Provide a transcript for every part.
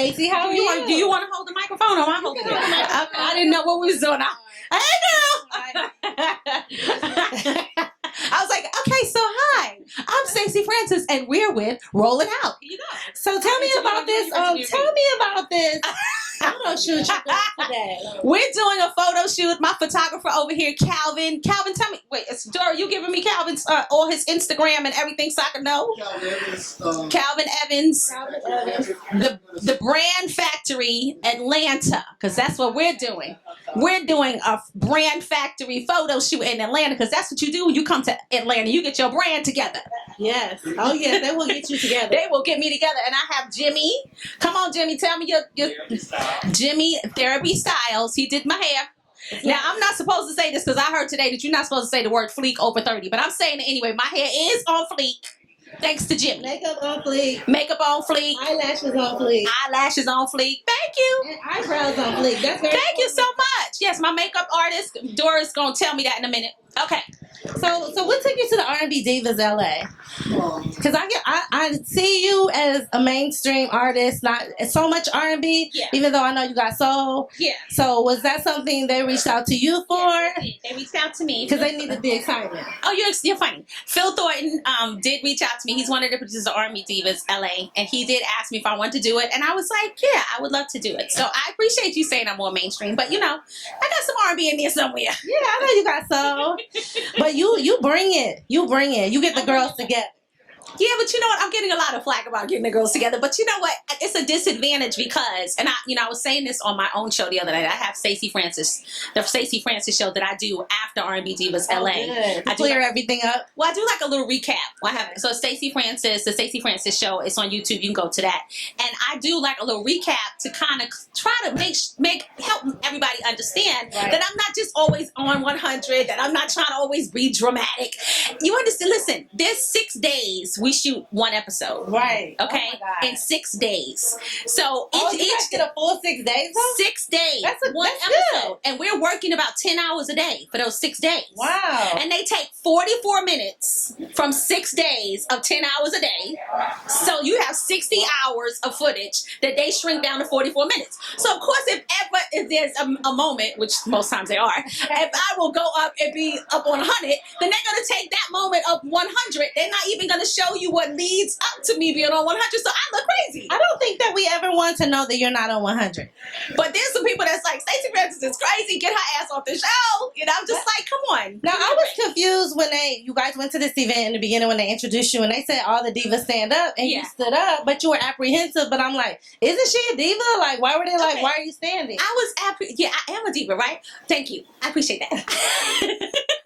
Stacey. How are you? Do you want to hold the microphone or am I holding it? I didn't know what we was doing. I was like, okay, so hi, I'm StacyFrancis, and we're with Roll It Out. Here you go. So tell me about this. Tell me about this. Photo shoot you doing today. We're doing a photo shoot. My photographer over here, Calvin. Calvin, tell me. Wait, Dora, you giving me Calvin's all his Instagram and everything so I can know? Calvin Evans. The Brand Factory Atlanta, because that's what we're doing. We're doing a Brand Factory photo shoot in Atlanta, because that's what you do when you come to Atlanta. You get your brand together. Yes. Oh, yes. They will get you together. They will get me together. And I have Jimmy. Come on, Jimmy. Tell me your Jimmy Therapy Styles. He did my hair. Now, I'm not supposed to say this because I heard today that you're not supposed to say the word fleek over 30. But I'm saying it anyway. My hair is on fleek. Thanks to Jimmy. Makeup on fleek. Makeup on fleek. Eyelashes on fleek. Eyelashes on fleek. Thank you. And eyebrows on fleek. That's very Thank you so much. Yes, my makeup artist, Dora's going to tell me that in a minute. Okay. So what took you to the R&B Divas LA? Because I see you as a mainstream artist, not so much R&B, even though I know you got soul. Yeah. So was that something they reached out to you for? They reached out to me. Because they needed the excitement. Oh, you're funny. Phil Thornton did reach out to me. He's one of the producers of R&B Divas LA, and he did ask me if I wanted to do it, and I was like, yeah, I would love to do it. So I appreciate you saying I'm more mainstream, but you know, I got some R&B in there somewhere. Yeah, I know you got soul. But you bring it. You bring it. You get the girls together. Yeah, but you know what? I'm getting a lot of flack about getting the girls together. But you know what? It's a disadvantage because, and I was saying this on my own show the other night. I have StacyFrancis, the StacyFrancis show that I do after R&B Divas LA. Good. I clear everything up. Well, I do like a little recap. So StacyFrancis, the StacyFrancis show, it's on YouTube. You can go to that, and I do like a little recap to kind of try to help everybody understand that I'm not just always on 100. That I'm not trying to always be dramatic. You understand? Listen, there's 6 days. We shoot one episode. Right. Okay? Oh in 6 days. So each get a full 6 days? Though? 6 days. That's episode. Good. And we're working about 10 hours a day for those 6 days. Wow. And they take 44 minutes from 6 days of 10 hours a day. So you have 60 hours of footage that they shrink down to 44 minutes. So of course, if there's a moment, which most times they are, if I will go up and be up on 100, then they're going to take that moment of 100. They're not even going to show you what leads up to me being on 100, so I look crazy. I don't think that we ever want to know that you're not on 100. But there's some people that's like, StacyFrancis is crazy, get her ass off the show. You know, I'm just like, come on. Now, I was confused when you guys went to this event in the beginning when they introduced you and they said all the divas stand up and you stood up, but you were apprehensive. But I'm like, isn't she a diva? Like, why were they like, why are you standing? I am a diva, right? Thank you. I appreciate that.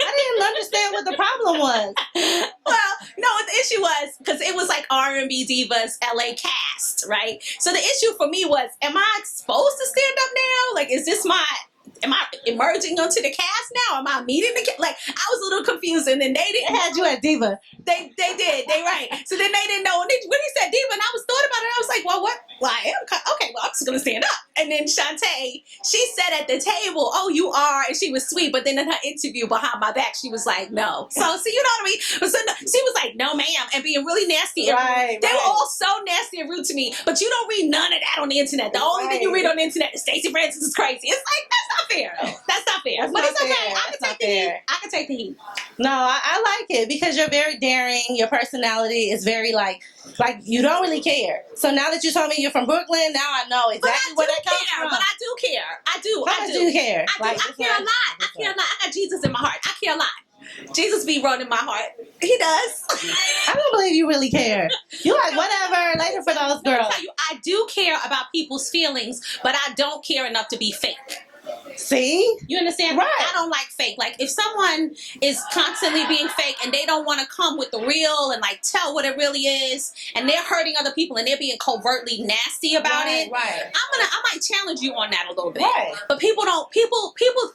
I didn't understand what the problem was. Well, no, what the issue was, because it was like R&B Divas LA cast, right? So the issue for me was, am I supposed to stand up now? Like, am I emerging onto the cast now? Am I meeting the cast? Like, I was a little confused, and then they had you at diva. They did. They right. So then they didn't know. When he said diva, and I was thought about it, I was like, well, what? Well, I am. Okay, well, I'm just going to stand up. And then Shantae, she said at the table, oh, you are. And she was sweet. But then in her interview behind my back, she was like, no. So you know what I mean? So she was like, no, ma'am. And being really nasty. They were all so nasty and rude to me. But you don't read none of that on the internet. The only thing you read on the internet is StacyFrancis is crazy. It's like, that's not fair. That's not fair. But it's okay. I can take the heat. I can take the heat. No, I like it because you're very daring. Your personality is very like you don't really care. So now that you told me you're from Brooklyn, now I know exactly where that comes from. But I do care. I do. How much do you care? I care a lot. I care a lot. I got Jesus in my heart. I care a lot. Jesus be running my heart. He does. I don't believe you really care. You like whatever, later for those girls. I do care about people's feelings, but I don't care enough to be fake. See? You understand? Right. I don't like fake. Like, if someone is constantly being fake and they don't want to come with the real and, like, tell what it really is, and they're hurting other people and they're being covertly nasty about it, I might challenge you on that a little bit. Right. But people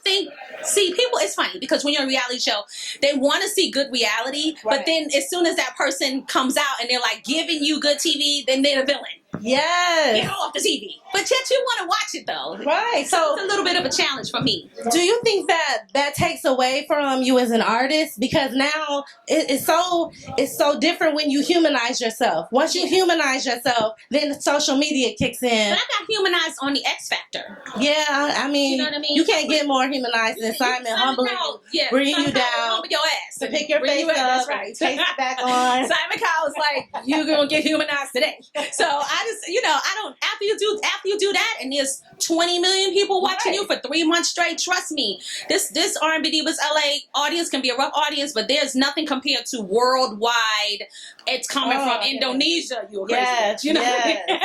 think, it's funny because when you're on a reality show, they want to see good reality, but then as soon as that person comes out and they're, like, giving you good TV, then they're a villain. Yes. Get off the TV. But yet you want to watch it though. Right. So it's a little bit of a challenge for me. Do you think that takes away from you as an artist? Because now it's so different when you humanize yourself. Once you humanize yourself, then social media kicks in. But I got humanized on the X Factor. Yeah, I mean, you know what I mean? You can't get more humanized than Simon humbling you, bringing you down, humble your ass, to pick your face up, that's right. take it back on. Simon Cowell's like, you're gonna get humanized today. So I just, I don't. After you do that, and there's 20 million people watching you for 3 months straight. Trust me, this R&B Divas LA audience can be a rough audience, but there's nothing compared to worldwide. It's coming from Indonesia. You crazy? Yes, you know. Yes.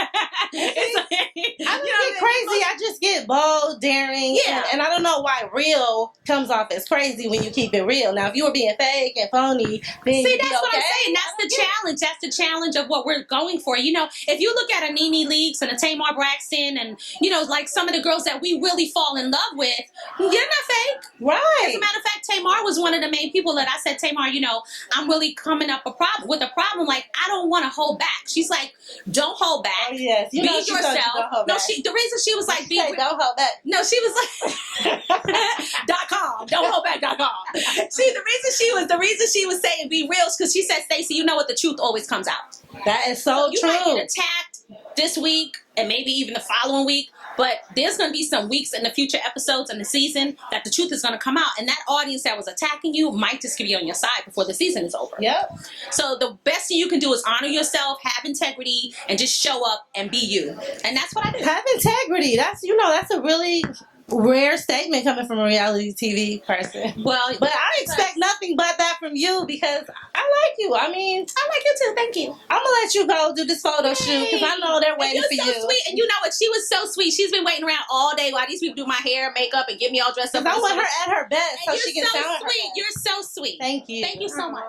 I don't get crazy. I just get bold, daring, and I don't know why real comes off as crazy when you keep it real. Now, if you were being fake and phony, then see, that's what I'm saying. That's the challenge. That's the challenge of what we're going for. If you look at a Nene Leakes and a Tamar Braxton, and like some of the girls that we really fall in love with, you're not fake, right? As a matter of fact, Tamar was one of the main people that I said, Tamar, I'm really coming up with a problem. Like, I don't want to hold back. She's like, don't hold back. Oh, yes. Be yourself. No, the reason she was like, don't hold back. No, she was like .com. Don't hold back.com. See, the reason she was saying be real is because she said, Stacey, you know what? The truth always comes out. That is so true. You might get attacked this week and maybe even the following week, but there's going to be some weeks in the future episodes in the season that the truth is going to come out, and that audience that was attacking you might just be on your side before the season is over. Yep. So the best thing you can do is honor yourself, have integrity, and just show up and be you. And that's what I do. Have integrity. That's a really rare statement coming from a reality TV person. Well, but I expect nothing but that from you because I like you. I mean, I like you too. Thank you. I'm gonna let you go do this photo shoot because I know they're waiting for you. You're so sweet, and you know what? She was so sweet. She's been waiting around all day while these people do my hair, makeup, and get me all dressed up. I want her at her best so she can sound sweet. You're so sweet. Thank you. Thank you so much.